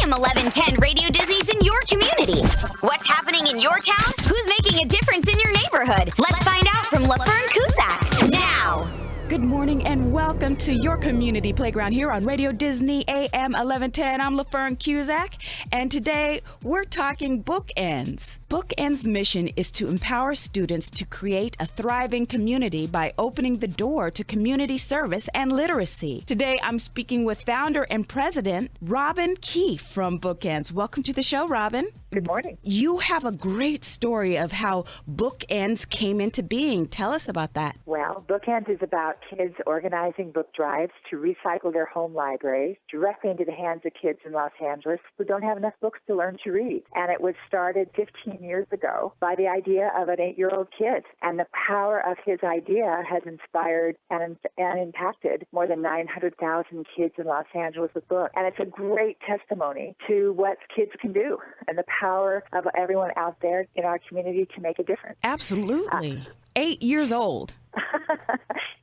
AM 1110 Radio Disney's in your community. What's happening in your town? Who's making a difference in your neighborhood? Let's find out from Lafern Cusack now. Good morning and welcome to your community playground here on Radio Disney AM 1110. I'm Lafern Cusack, and today we're talking BookEnds. BookEnds' mission is to empower students to create a thriving community by opening the door to community service and literacy. Today I'm speaking with founder and president Robin Keefe from BookEnds. Welcome to the show, Robin. Good morning. You have a great story of how BookEnds came into being. Tell us about that. Well, BookEnds is about kids organizing book drives to recycle their home libraries directly into the hands of kids in Los Angeles who don't have enough books to learn to read. And it was started 15 years ago by the idea of an 8-year-old kid. And the power of his idea has inspired and impacted more than 900,000 kids in Los Angeles with books. And it's a great testimony to what kids can do and the power of everyone out there in our community to make a difference. Absolutely. 8 years old.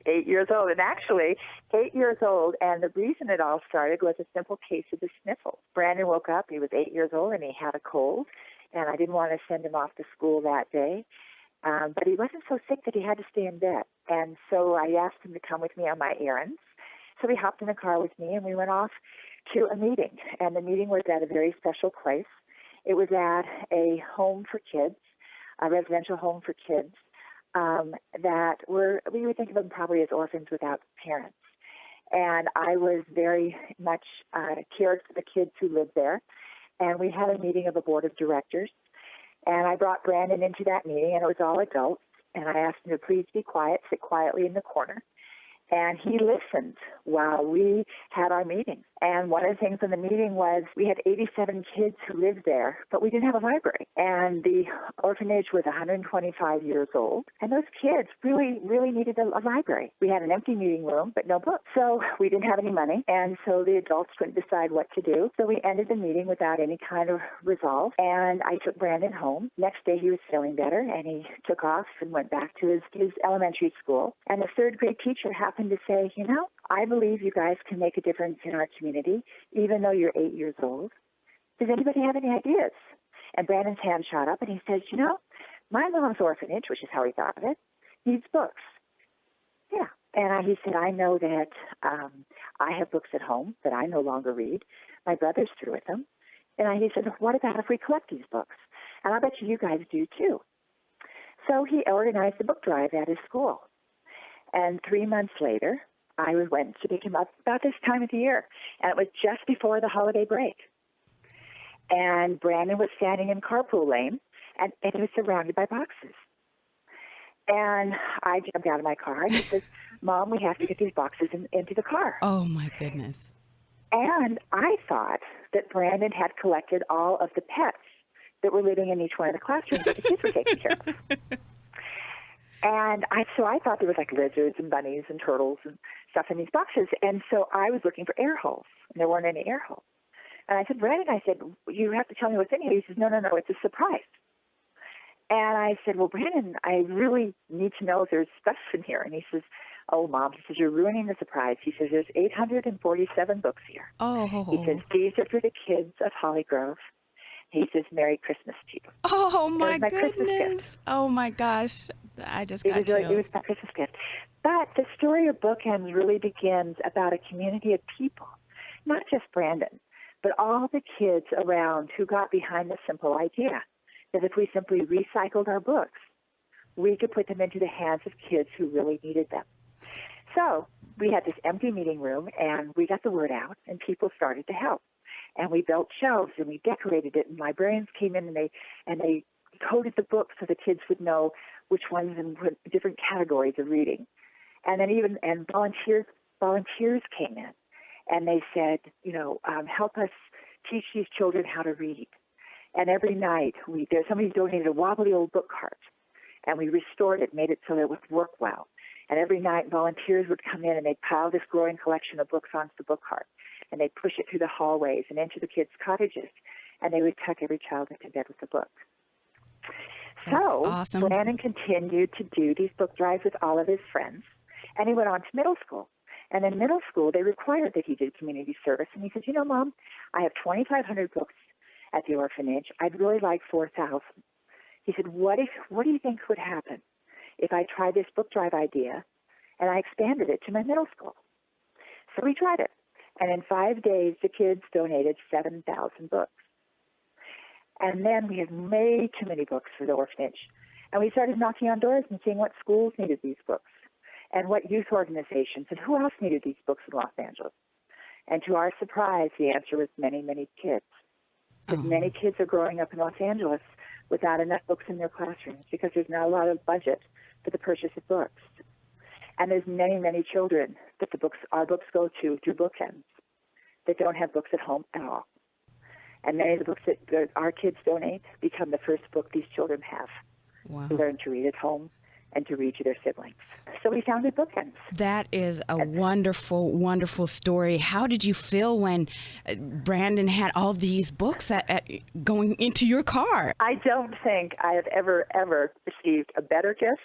8 years old. And actually, 8 years old. And the reason it all started was a simple case of the sniffles. Brandon woke up. He was 8 years old, and he had a cold. And I didn't want to send him off to school that day. But he wasn't so sick that he had to stay in bed. And so I asked him to come with me on my errands. So he hopped in the car with me, and we went off to a meeting. And the meeting was at a very special place. It was at a home for kids, a residential home for kids. We would think of them probably as orphans without parents. And I was very much cared for the kids who lived there. And we had a meeting of a board of directors. And I brought Brandon into that meeting, and it was all adults. And I asked him to please be quiet, sit quietly in the corner. And he listened while we had our meeting. And one of the things in the meeting was we had 87 kids who lived there, but we didn't have a library. And the orphanage was 125 years old. And those kids really, really needed a library. We had an empty meeting room, but no books. So we didn't have any money. And so the adults couldn't decide what to do. So we ended the meeting without any kind of resolve. And I took Brandon home. Next day he was feeling better, and he took off and went back to his elementary school. And the third grade teacher happened to say, I believe you guys can make a difference in our community, even though you're 8 years old. Does anybody have any ideas? And Brandon's hand shot up, and he says, my mom's orphanage, which is how he thought of it, needs books. Yeah. And he said, I know that I have books at home that I no longer read. My brother's through with them. And he said, what about if we collect these books? And I bet you guys do, too. So he organized a book drive at his school. And 3 months later, I went to pick him up about this time of the year. And it was just before the holiday break. And Brandon was standing in carpool lane, and he was surrounded by boxes. And I jumped out of my car, and he says, Mom, we have to get these boxes into the car. Oh, my goodness. And I thought that Brandon had collected all of the pets that were living in each one of the classrooms that the kids were taking care of. And so I thought there was like lizards and bunnies and turtles and stuff in these boxes. And so I was looking for air holes, and there weren't any air holes. And I said, Brandon, you have to tell me what's in here. He says, no, it's a surprise. And I said, well, Brandon, I really need to know if there's stuff in here. And he says, oh, Mom, he says, you're ruining the surprise. He says, there's 847 books here. Oh. He says, these are for the kids of Holly Grove. He says, Merry Christmas to you. Oh, my goodness. Oh, my gosh. I just got chills. It was my Christmas gift. But the story of BookEnds really begins about a community of people, not just Brandon, but all the kids around who got behind the simple idea that if we simply recycled our books, we could put them into the hands of kids who really needed them. So we had this empty meeting room, and we got the word out, and people started to help. And we built shelves, and we decorated it, and librarians came in, and they coded the books so the kids would know which ones in different categories of reading. And then volunteers came in, and they said, help us teach these children how to read. And every night, somebody donated a wobbly old book cart, and we restored it, made it so that it would work well. And every night, volunteers would come in, and they'd pile this growing collection of books onto the book cart, and they'd push it through the hallways and into the kids' cottages, and they would tuck every child into bed with a book. That's so awesome. Brandon continued to do these book drives with all of his friends, and he went on to middle school. And in middle school, they required that he did community service. And he said, you know, Mom, I have 2,500 books at the orphanage. I'd really like 4,000. He said, what do you think would happen if I tried this book drive idea and I expanded it to my middle school? So we tried it. And in 5 days, the kids donated 7,000 books. And then we had way too many books for the orphanage. And we started knocking on doors and seeing what schools needed these books and what youth organizations and who else needed these books in Los Angeles. And to our surprise, the answer was many, many kids. Because many kids are growing up in Los Angeles without enough books in their classrooms because there's not a lot of budget for the purchase of books. And there's many, many children that our books go to through BookEnds that don't have books at home at all. And many of the books that our kids donate become the first book these children have to learn to read at home and to read to their siblings. So we founded BookEnds. That is a wonderful, wonderful story. How did you feel when Brandon had all these books going into your car? I don't think I have ever received a better gift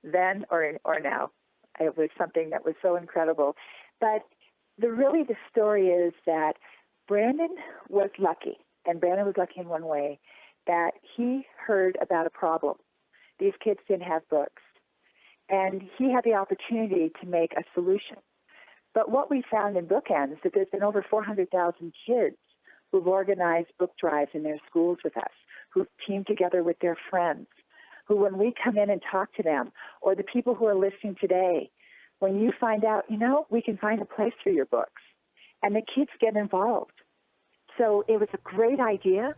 then or now. It was something that was so incredible. But the story is that Brandon was lucky, and Brandon was lucky in one way, that he heard about a problem. These kids didn't have books, and he had the opportunity to make a solution. But what we found in BookEnds is that there's been over 400,000 kids who've organized book drives in their schools with us, who've teamed together with their friends, who when we come in and talk to them, or the people who are listening today, when you find out, we can find a place for your books, and the kids get involved. So it was a great idea,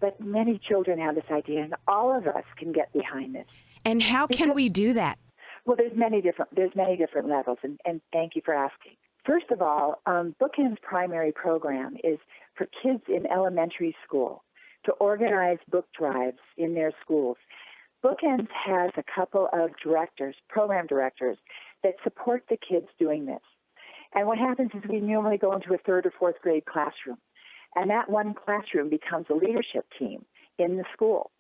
but many children have this idea, and all of us can get behind this. And how can we do that? Well, there's many different levels, and thank you for asking. First of all, BookEnds' primary program is for kids in elementary school to organize book drives in their schools. BookEnds has a couple of program directors, that support the kids doing this. And what happens is we normally go into a third or fourth grade classroom, and that one classroom becomes a leadership team in the school.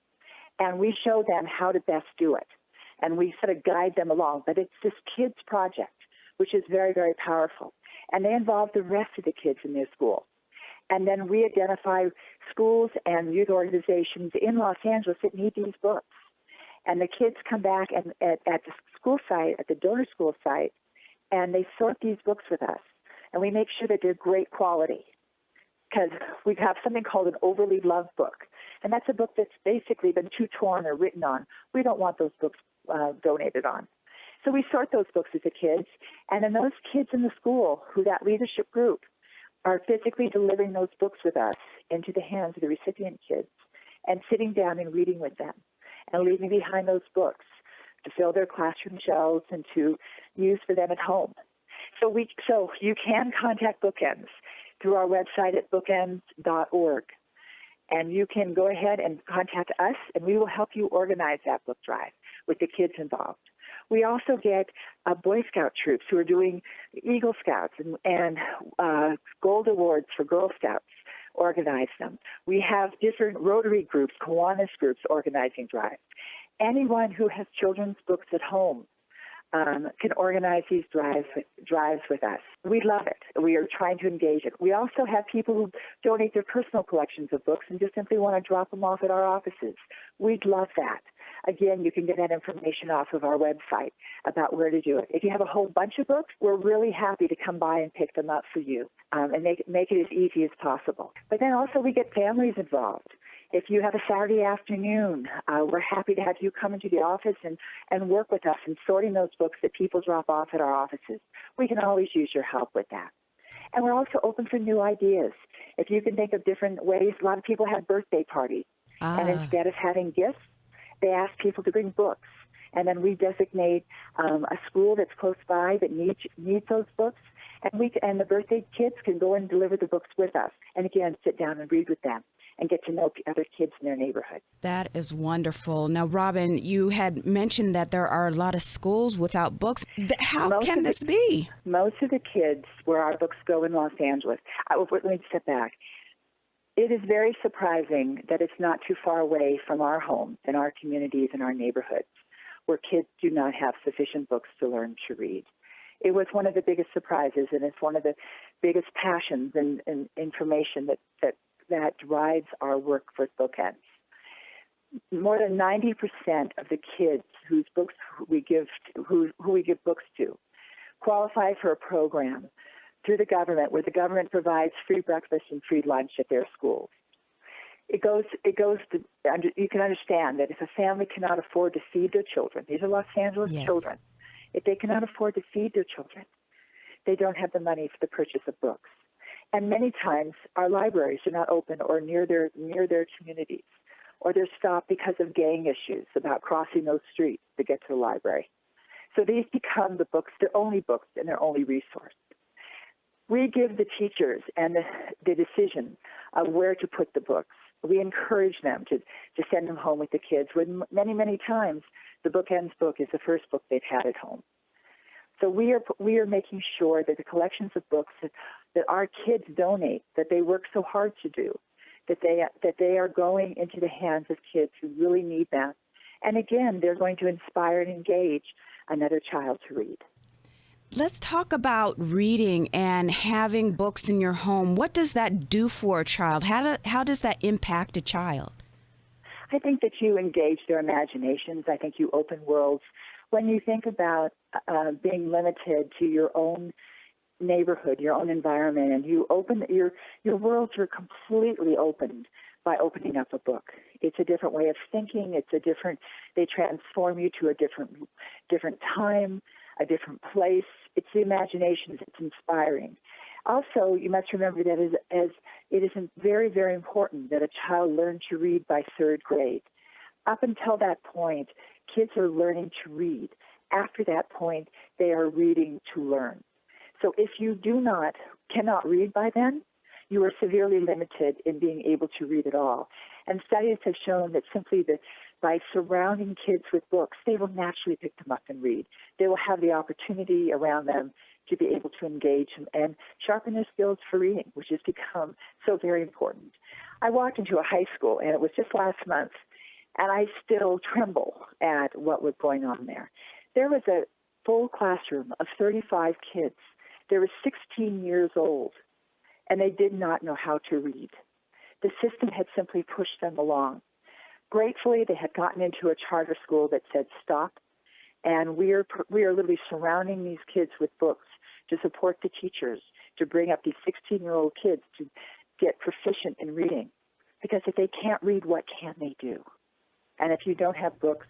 And we show them how to best do it. And we sort of guide them along. But it's this kids project, which is very, very powerful. And they involve the rest of the kids in their school. And then we identify schools and youth organizations in Los Angeles that need these books. And the kids come back and at the school site, at the donor school site, and they sort these books with us. And we make sure that they're great quality, because we have something called an overly loved book. And that's a book that's basically been too torn or written on. We don't want those books donated on. So we sort those books with the kids. And then those kids in the school, who that leadership group, are physically delivering those books with us into the hands of the recipient kids and sitting down and reading with them and leaving behind those books to fill their classroom shelves and to use for them at home. So you can contact BookEnds through our website at bookends.org. And you can go ahead and contact us, and we will help you organize that book drive with the kids involved. We also get Boy Scout troops who are doing Eagle Scouts and Gold Awards for Girl Scouts, organize them. We have different Rotary groups, Kiwanis groups organizing drives. Anyone who has children's books at home can organize these drives with us. We love it. We are trying to engage it. We also have people who donate their personal collections of books and just simply want to drop them off at our offices. We'd love that. Again, you can get that information off of our website about where to do it. If you have a whole bunch of books, we're really happy to come by and pick them up for you and make it as easy as possible. But then also we get families involved. If you have a Saturday afternoon, we're happy to have you come into the office and work with us in sorting those books that people drop off at our offices. We can always use your help with that. And we're also open for new ideas. If you can think of different ways, a lot of people have birthday parties. And instead of having gifts, they ask people to bring books. And then we designate a school that's close by that needs those books. And the birthday kids can go and deliver the books with us. And again, sit down and read with them and get to know other kids in their neighborhood. That is wonderful. Now, Robin, you had mentioned that there are a lot of schools without books. How can this be? Most of the kids where our books go in Los Angeles, let me step back. It is very surprising that it's not too far away from our homes and our communities and our neighborhoods where kids do not have sufficient books to learn to read. It was one of the biggest surprises, and it's one of the biggest passions and information that drives our work for BookEnds. More than 90% of the kids whose books we give who we give books to qualify for a program through the government, where the government provides free breakfast and free lunch at their schools. It goes to, you can understand that if a family cannot afford to feed their children, these are Los Angeles children, if they cannot afford to feed their children, they don't have the money for the purchase of books. And many times our libraries are not open or near their communities, or they're stopped because of gang issues about crossing those streets to get to the library. So these become the books, their only books and their only resource. We give the teachers and the decision of where to put the books. We encourage them to send them home with the kids, when many, many times the BookEnds book is the first book they've had at home. So we are making sure that the collections of books that our kids donate, that they work so hard to do, that they are going into the hands of kids who really need them. And again, they're going to inspire and engage another child to read. Let's talk about reading and having books in your home. What does that do for a child? How does that impact a child? I think that you engage their imaginations. I think you open worlds. When you think about being limited to your own neighborhood, your own environment, and you open your worlds are completely opened by opening up a book. It's a different way of thinking. They transform you to a different time, a different place. It's the imagination that's inspiring. Also, you must remember that as it is very, very important that a child learn to read by third grade. Up until that point, kids are learning to read. After that point, they are reading to learn. So if you cannot read by then, you are severely limited in being able to read at all. And studies have shown that simply by surrounding kids with books, they will naturally pick them up and read. They will have the opportunity around them to be able to engage and sharpen their skills for reading, which has become so very important. I walked into a high school, and it was just last month, and I still tremble at what was going on there. There was a full classroom of 35 kids. They were 16 years old, and they did not know how to read. The system had simply pushed them along. Gratefully, they had gotten into a charter school that said stop, and we are literally surrounding these kids with books to support the teachers, to bring up these 16-year-old kids to get proficient in reading. Because if they can't read, what can they do? And if you don't have books,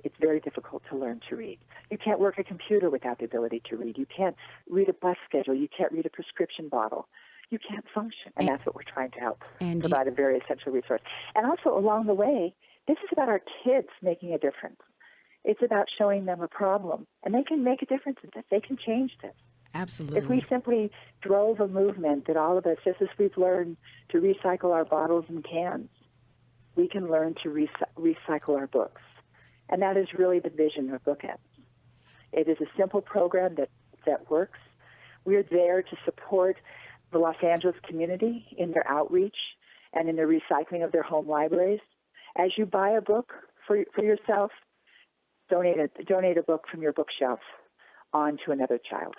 it's very difficult to learn to read. You can't work a computer without the ability to read. You can't read a bus schedule. You can't read a prescription bottle. You can't function, and that's what we're trying to help provide a very essential resource. And also, along the way, this is about our kids making a difference. It's about showing them a problem, and they can make a difference in this. They can change this. Absolutely. If we simply drove a movement that all of us, just as we've learned to recycle our bottles and cans, we can learn to recycle our books. And that is really the vision of BookEnds. It is a simple program that works. We're there to support the Los Angeles community in their outreach and in the recycling of their home libraries. As you buy a book for yourself, donate a book from your bookshelf on to another child.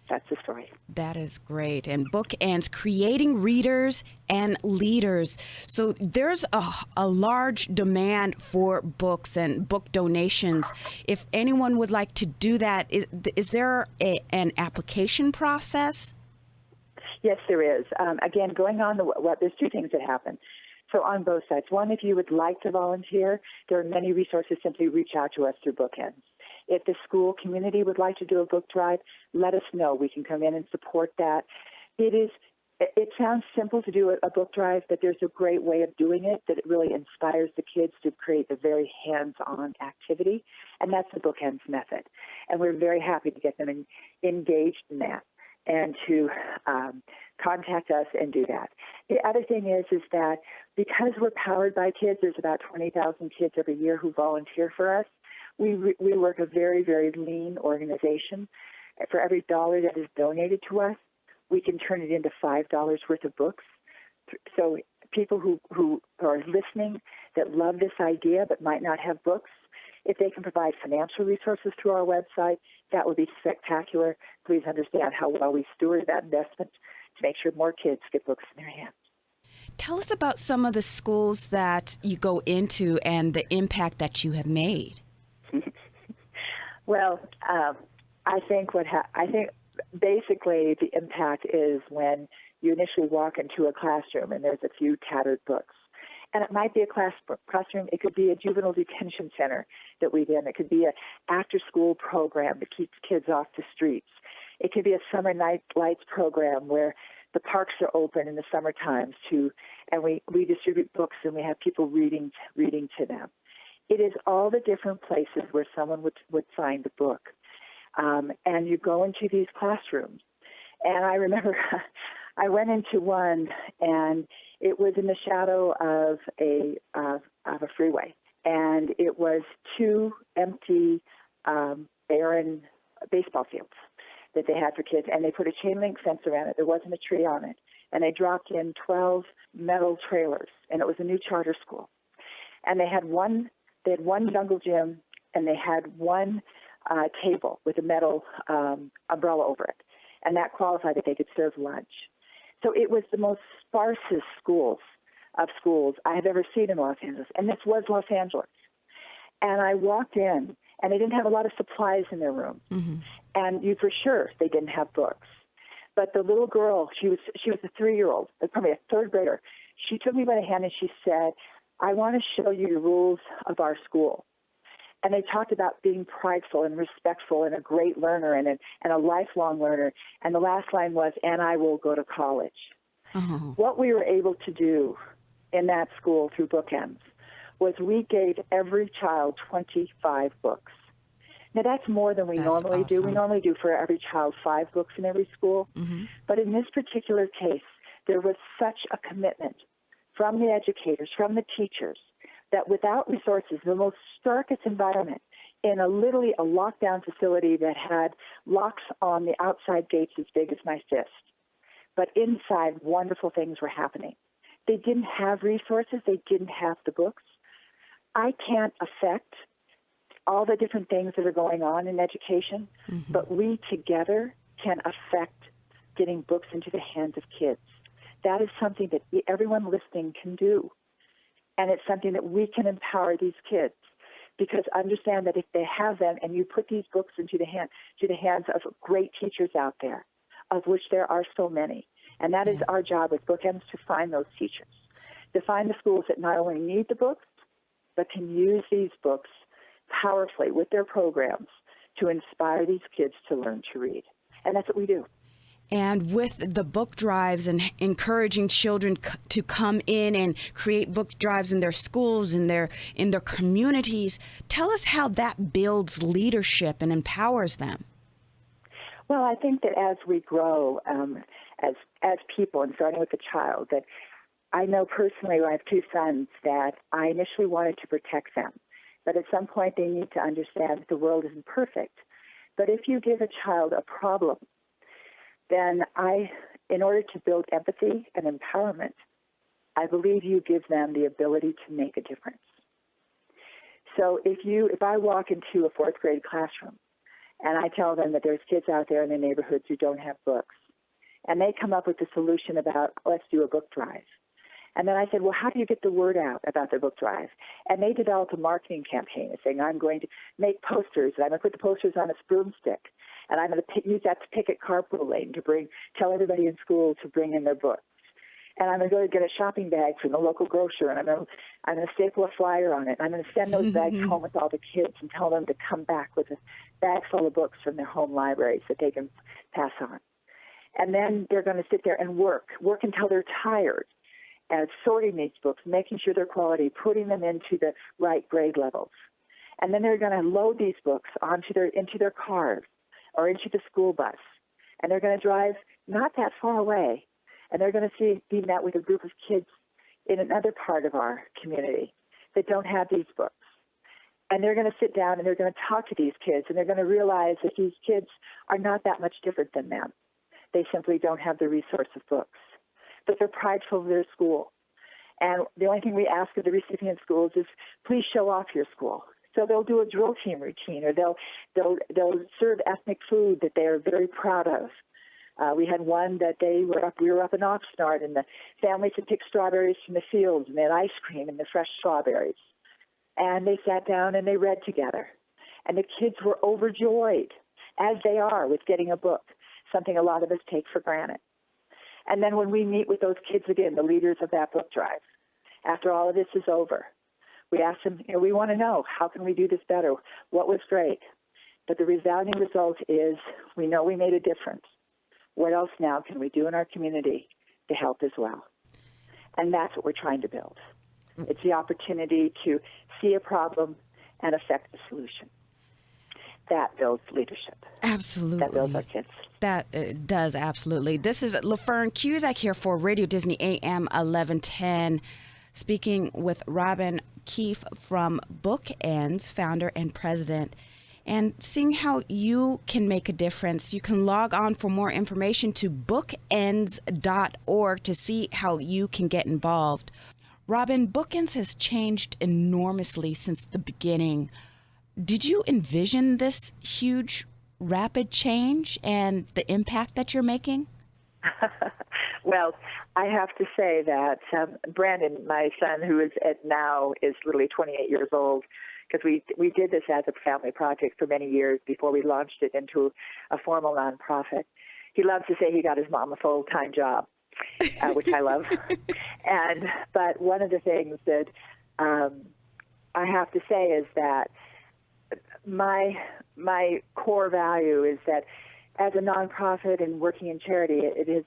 That's the story. That is great. And BookEnds, creating readers and leaders. So there's a large demand for books and book donations. If anyone would like to do that, is there an application process? Yes, there is. Again, going on there's two things that happen. So on both sides. One, if you would like to volunteer, there are many resources. Simply reach out to us through BookEnds. If the school community would like to do a book drive, let us know. We can come in and support that. It sounds simple to do a book drive, but there's a great way of doing it that it really inspires the kids to create a very hands-on activity, and that's the BookEnds method. And we're very happy to get them engaged in that and to contact us and do that. The other thing is that because we're powered by kids, there's about 20,000 kids every year who volunteer for us. We work a very, very lean organization. For every dollar that is donated to us, we can turn it into $5 worth of books. So people who are listening that love this idea but might not have books, If they can provide financial resources through our website, that would be spectacular. Please understand how well we steward that investment to make sure more kids get books in their hands. Tell us about some of the schools that you go into and the impact that you have made. Well, I think basically the impact is when you initially walk into a classroom and there's a few tattered books. And it might be a classroom. It could be a juvenile detention center that we did. It could be an after-school program that keeps kids off the streets. It could be a summer night lights program where the parks are open in the summer times and we distribute books and we have people reading to them. It is all the different places where someone would find a book. And you go into these classrooms. And I remember I went into one, and it was in the shadow of a freeway. And it was two empty, barren baseball fields that they had for kids. And they put a chain link fence around it. There wasn't a tree on it. And they dropped in 12 metal trailers. And it was a new charter school. And they had one jungle gym, and they had one table with a metal umbrella over it, and that qualified that they could serve lunch. So it was the most sparsest schools I have ever seen in Los Angeles, and this was Los Angeles. And I walked in, and they didn't have a lot of supplies in their room, and you for sure they didn't have books. But the little girl, she was a 3-year-old, probably a third grader. She took me by the hand and she said, "I want to show you the rules of our school." And they talked about being prideful and respectful and a great learner and a lifelong learner. And the last line was, "And I will go to college." What we were able to do in that school through BookEnds was we gave every child 25 books. Now, that's more than we normally do. We normally do for every child 5 books in every school. But in this particular case, there was such a commitment from the educators, from the teachers, that without resources, the most starkest environment, in literally a lockdown facility that had locks on the outside gates as big as my fist, but inside wonderful things were happening. They didn't have resources. They didn't have the books. I can't affect all the different things that are going on in education, but we together can affect getting books into the hands of kids. That is something that everyone listening can do. And it's something that we can empower these kids, because understand that if they have them and you put these books into the hands of great teachers out there, of which there are so many, and that is our job with BookEnds, to find those teachers, to find the schools that not only need the books, but can use these books powerfully with their programs to inspire these kids to learn to read. And that's what we do. And with the book drives and encouraging children to come in and create book drives in their schools, in their communities, tell us how that builds leadership and empowers them. Well, I think that as we grow as people, and starting with the child, that I know personally, I have 2 sons that I initially wanted to protect them. But at some point, they need to understand that the world isn't perfect. But if you give a child a problem, then in order to build empathy and empowerment, I believe you give them the ability to make a difference. So if I walk into a 4th grade classroom and I tell them that there's kids out there in their neighborhoods who don't have books, and they come up with a solution about, let's do a book drive. And then I said, well, how do you get the word out about the book drive? And they developed a marketing campaign saying, I'm going to make posters, and I'm going to put the posters on a broomstick, and I'm going to use that to picket carpool lane to tell everybody in school to bring in their books. And I'm going to go get a shopping bag from the local grocer, and I'm going to staple a flyer on it. I'm going to send those bags home with all the kids and tell them to come back with a bag full of books from their home libraries that they can pass on. And then they're going to sit there and work until they're tired at sorting these books, making sure they're quality, putting them into the right grade levels. And then they're going to load these books into their cars or into the school bus. And they're going to drive not that far away, and they're going to be met with a group of kids in another part of our community that don't have these books. And they're going to sit down and they're going to talk to these kids, and they're going to realize that these kids are not that much different than them. They simply don't have the resource of books. But they're prideful of their school. And the only thing we ask of the recipient schools is, please show off your school. So they'll do a drill team routine, or they'll serve ethnic food that they are very proud of. We had one that we were up in Oxnard, and the families had picked strawberries from the fields, and they had ice cream and the fresh strawberries. And they sat down and they read together. And the kids were overjoyed, as they are with getting a book, something a lot of us take for granted. And then when we meet with those kids again, the leaders of that book drive, after all of this is over, we ask them, we want to know, how can we do this better? What was great? But the resounding result is, we know we made a difference. What else now can we do in our community to help as well? And that's what we're trying to build. It's the opportunity to see a problem and affect the solution. That builds leadership. Absolutely. That builds our kids. That does, absolutely. This is Lafern Cusack here for Radio Disney AM 1110, speaking with Robin Keefe from BookEnds, founder and president, and seeing how you can make a difference. You can log on for more information to bookends.org to see how you can get involved. Robin, BookEnds has changed enormously since the beginning. Did you envision this huge, rapid change and the impact that you're making? Well, I have to say that Brandon, my son, who is now literally 28 years old, because we did this as a family project for many years before we launched it into a formal nonprofit. He loves to say he got his mom a full-time job, which I love. But one of the things that I have to say is that my core value is that as a nonprofit and working in charity, it has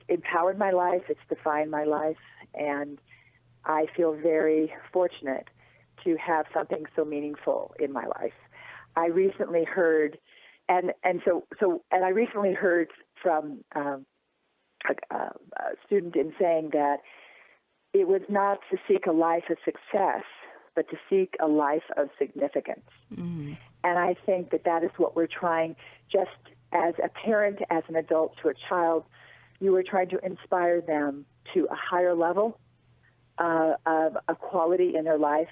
empowered my life. It's defined my life, and I feel very fortunate to have something so meaningful in my life. I recently heard, and I recently heard from a student in saying that it was not to seek a life of success, but to seek a life of significance. Mm-hmm. And I think that is what we're trying, just as a parent, as an adult to a child, you are trying to inspire them to a higher level of quality in their life.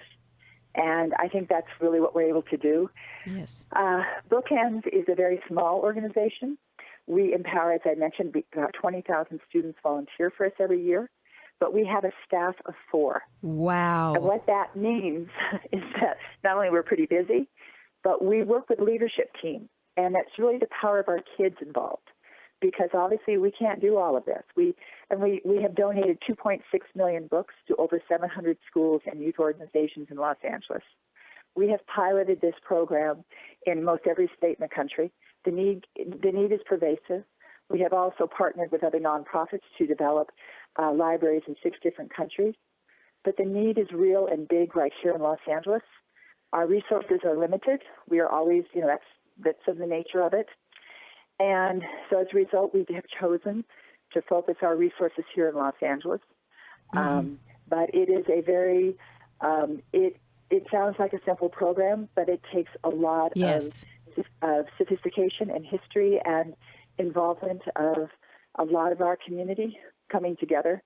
And I think that's really what we're able to do. Yes. BookEnds is a very small organization. We empower, as I mentioned, about 20,000 students volunteer for us every year, but we have a staff of 4. Wow. And what that means is that not only we're pretty busy, but we work with leadership team, and that's really the power of our kids involved, because obviously we can't do all of this. We have donated 2.6 million books to over 700 schools and youth organizations in Los Angeles. We have piloted this program in most every state in the country. The need is pervasive. We have also partnered with other nonprofits to develop libraries in 6 different countries. But the need is real and big right here in Los Angeles. Our resources are limited. We are always, that's of the nature of it. And so as a result, we have chosen to focus our resources here in Los Angeles. Mm-hmm. But it is a very, it sounds like a simple program, but it takes a lot of sophistication and history and involvement of a lot of our community coming together.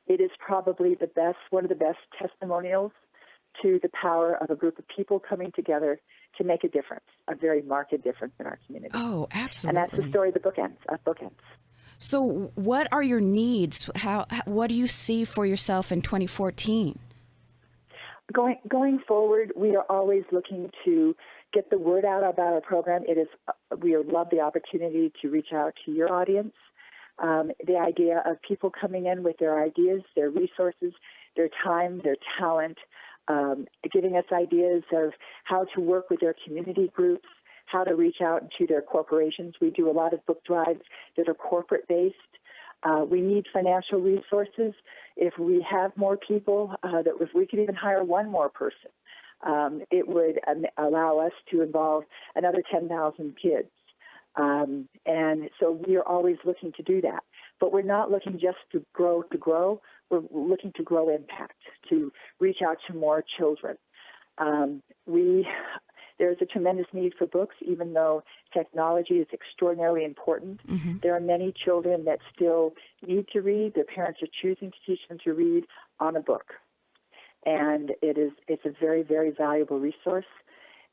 It is probably one of the best testimonials to the power of a group of people coming together to make a difference, a very marked difference in our community. Oh, absolutely. And that's the story of BookEnds. So what are your needs? What do you see for yourself in 2014? Going forward, we are always looking to get the word out about our program. We love the opportunity to reach out to your audience. The idea of people coming in with their ideas, their resources, their time, their talent, giving us ideas of how to work with their community groups, how to reach out to their corporations. We do a lot of book drives that are corporate-based. We need financial resources. If we have more people, if we could even hire one more person, it would allow us to involve another 10,000 kids. And so we are always looking to do that. But we're not looking just to grow. We're looking to grow impact, to reach out to more children. There's a tremendous need for books, even though technology is extraordinarily important. Mm-hmm. There are many children that still need to read. Their parents are choosing to teach them to read on a book. and it's a very, very valuable resource.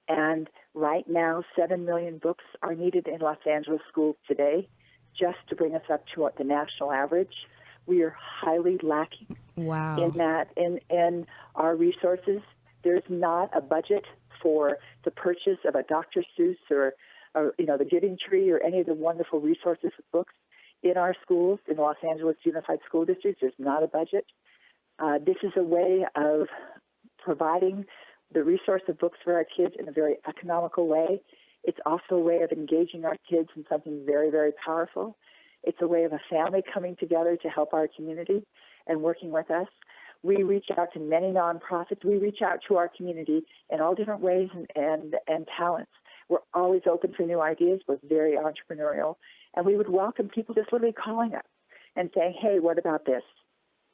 And right now, 7 million books are needed in Los Angeles schools today, just to bring us up to the national average. We are highly lacking in that, in our resources. There's not a budget for the purchase of a Dr. Seuss or the Giving Tree or any of the wonderful resources of books in our schools, in Los Angeles Unified School District. There's not a budget. This is a way of providing the resource of books for our kids in a very economical way. It's also a way of engaging our kids in something very, very powerful. It's a way of a family coming together to help our community and working with us. We reach out to many nonprofits. We reach out to our community in all different ways and talents. We're always open for new ideas. We're very entrepreneurial. And we would welcome people just literally calling us and saying, hey, what about this?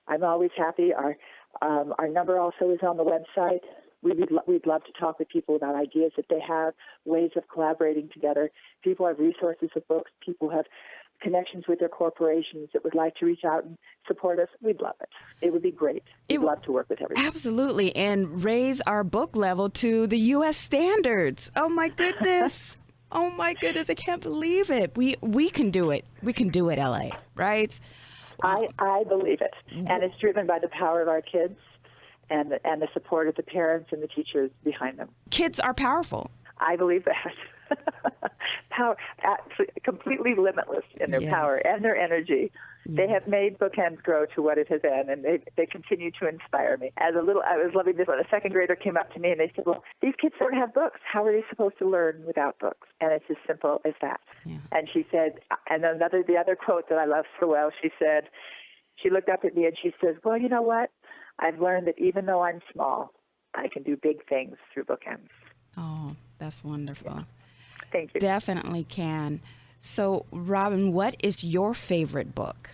I'm always happy. Our number also is on the website. We'd love to talk with people about ideas that they have, ways of collaborating together. People have resources of books. People have connections with their corporations that would like to reach out and support us. We'd love it. It would be great. We'd love to work with everyone. Absolutely, and raise our book level to the U.S. standards. Oh, my goodness. Oh, my goodness. I can't believe it. We can do it. We can do it, L.A., right? I believe it, and it's driven by the power of our kids and the support of the parents and the teachers behind them. Kids are powerful. I believe that. Power, completely limitless in their power and their energy. They have made BookEnds grow to what it has been, and they continue to inspire me. I was loving this one. A second grader came up to me and they said, well, these kids don't have books. How are they supposed to learn without books? And it's as simple as that. Yeah. And she said, and the other quote that I love so well, she said, she looked up at me and she says, well, you know what? I've learned that even though I'm small, I can do big things through BookEnds. Oh, that's wonderful. Yeah. Thank you. Definitely can. So, Robin, what is your favorite book?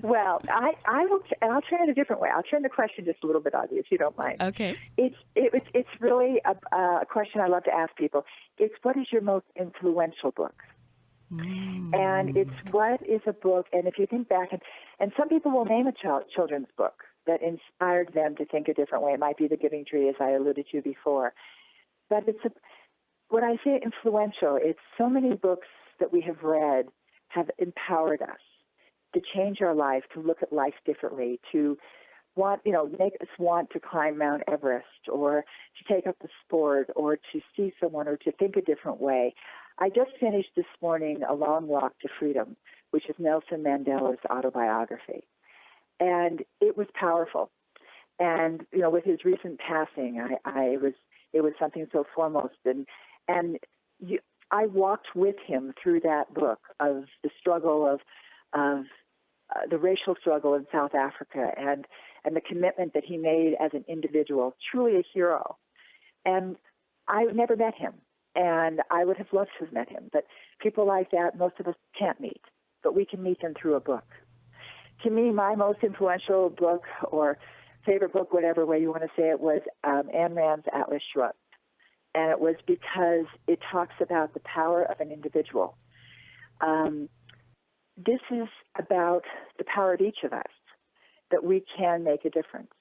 Well, I'll turn it a different way. I'll turn the question just a little bit on you, if you don't mind. Okay. It's really a question I love to ask people. It's, what is your most influential book? And it's, what is a book, and if you think back, and some people will name a children's book that inspired them to think a different way. It might be The Giving Tree, as I alluded to before. But when I say influential, it's so many books that we have read have empowered us to change our life, to look at life differently, to make us want to climb Mount Everest, or to take up the sport, or to see someone, or to think a different way. I just finished this morning A Long Walk to Freedom, which is Nelson Mandela's autobiography. And it was powerful. And, with his recent passing, it was something so foremost. I walked with him through that book of the struggle of the racial struggle in South Africa and the commitment that he made as an individual, truly a hero. And I never met him, and I would have loved to have met him. But people like that, most of us can't meet, but we can meet them through a book. To me, my most influential book, or favorite book, whatever way you want to say it, was Ayn Rand's Atlas Shrugged. And it was because it talks about the power of an individual. This is about the power of each of us, that we can make a difference.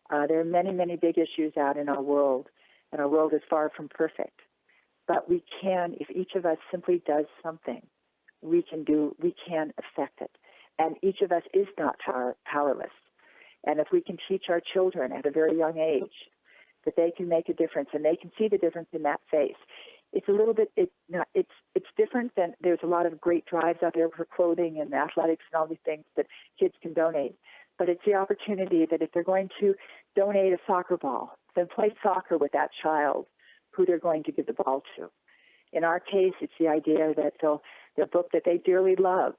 There are many, many big issues out in our world, and our world is far from perfect. But we can, if each of us simply does something, we can affect it. And each of us is not powerless. And if we can teach our children at a very young age that they can make a difference, and they can see the difference in that face. It's a little bit, it's different than, there's a lot of great drives out there for clothing and athletics and all these things that kids can donate. But it's the opportunity that if they're going to donate a soccer ball, then play soccer with that child who they're going to give the ball to. In our case, it's the idea that the book that they dearly loved,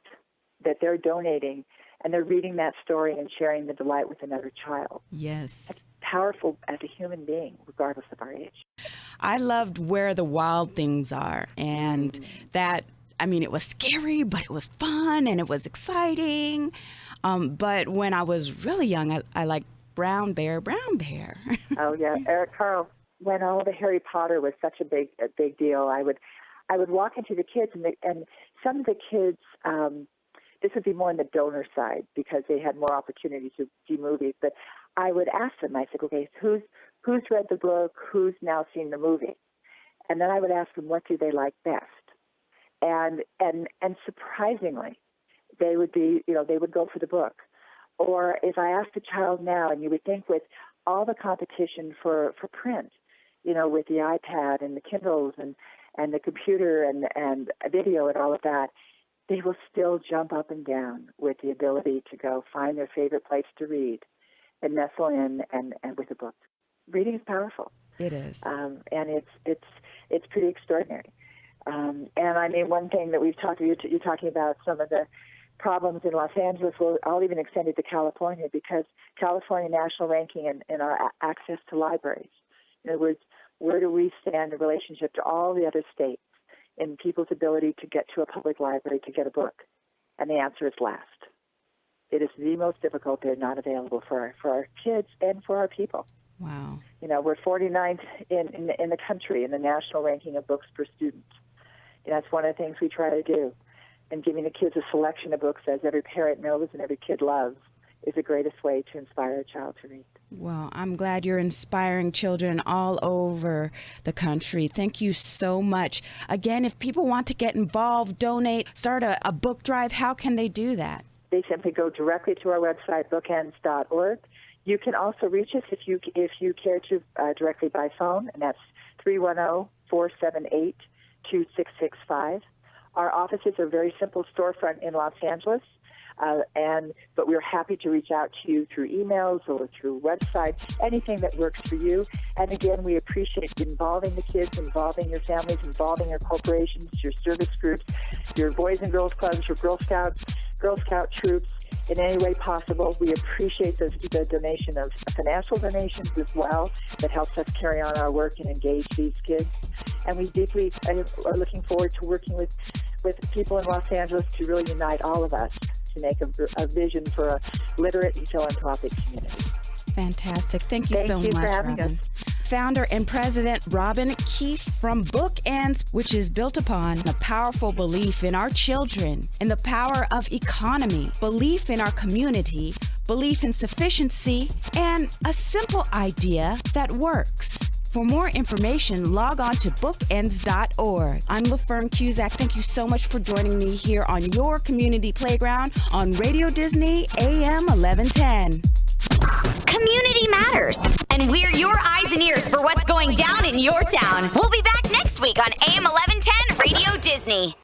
that they're donating, and they're reading that story and sharing the delight with another child. Yes. That's powerful as a human being, regardless of our age. I loved Where the Wild Things Are, and that, it was scary, but it was fun, and it was exciting. But when I was really young, I liked Brown Bear, Brown Bear. Oh, yeah. Eric Carle, when all the Harry Potter was such a big deal, I would walk into the kids, and some of the kids, this would be more on the donor side because they had more opportunities to see movies. But I would ask them, I said, okay, who's read the book? Who's now seen the movie? And then I would ask them, what do they like best? And surprisingly, they would go for the book. Or if I asked a child now, and you would think with all the competition for print, with the iPad and the Kindles and the computer and video and all of that, they will still jump up and down with the ability to go find their favorite place to read and nestle in and with a book. Reading is powerful. It is. And it's pretty extraordinary. And I mean, one thing that we've talked about, you're talking about some of the problems in Los Angeles. Well, I'll even extend it to California because California national ranking in our access to libraries. In other words, where do we stand in relationship to all the other states in people's ability to get to a public library to get a book? And the answer is last. It is the most difficult. They're not available for our kids and for our people. Wow. We're 49th in the country in the national ranking of books per student. That's one of the things we try to do. And giving the kids a selection of books, as every parent knows and every kid loves, is the greatest way to inspire a child to read. Well, I'm glad you're inspiring children all over the country. Thank you so much. Again, if people want to get involved, donate, start a book drive, how can they do that? They simply go directly to our website, bookends.org. You can also reach us if you care to directly by phone, and that's 310-478-2665. Our offices are a very simple storefront in Los Angeles, but we're happy to reach out to you through emails or through websites, anything that works for you. And again, we appreciate involving the kids, involving your families, involving your corporations, your service groups, your Boys and Girls Clubs, your Girl Scout troops, in any way possible. We appreciate the donation of financial donations as well that helps us carry on our work and engage these kids. And we deeply are looking forward to working with people in Los Angeles to really unite all of us to make a vision for a literate and philanthropic community. Fantastic. Thank you so much, for having Robin. us. Founder and President Robin Keefe from BookEnds, which is built upon a powerful belief in our children, in the power of economy, belief in our community, belief in sufficiency, and a simple idea that works. For more information, log on to bookends.org. I'm Lafern Cusack. Thank you so much for joining me here on your community playground on Radio Disney AM 1110. Community matters, and we're your eyes and ears for what's going down in your town. We'll be back next week on AM 1110 Radio Disney.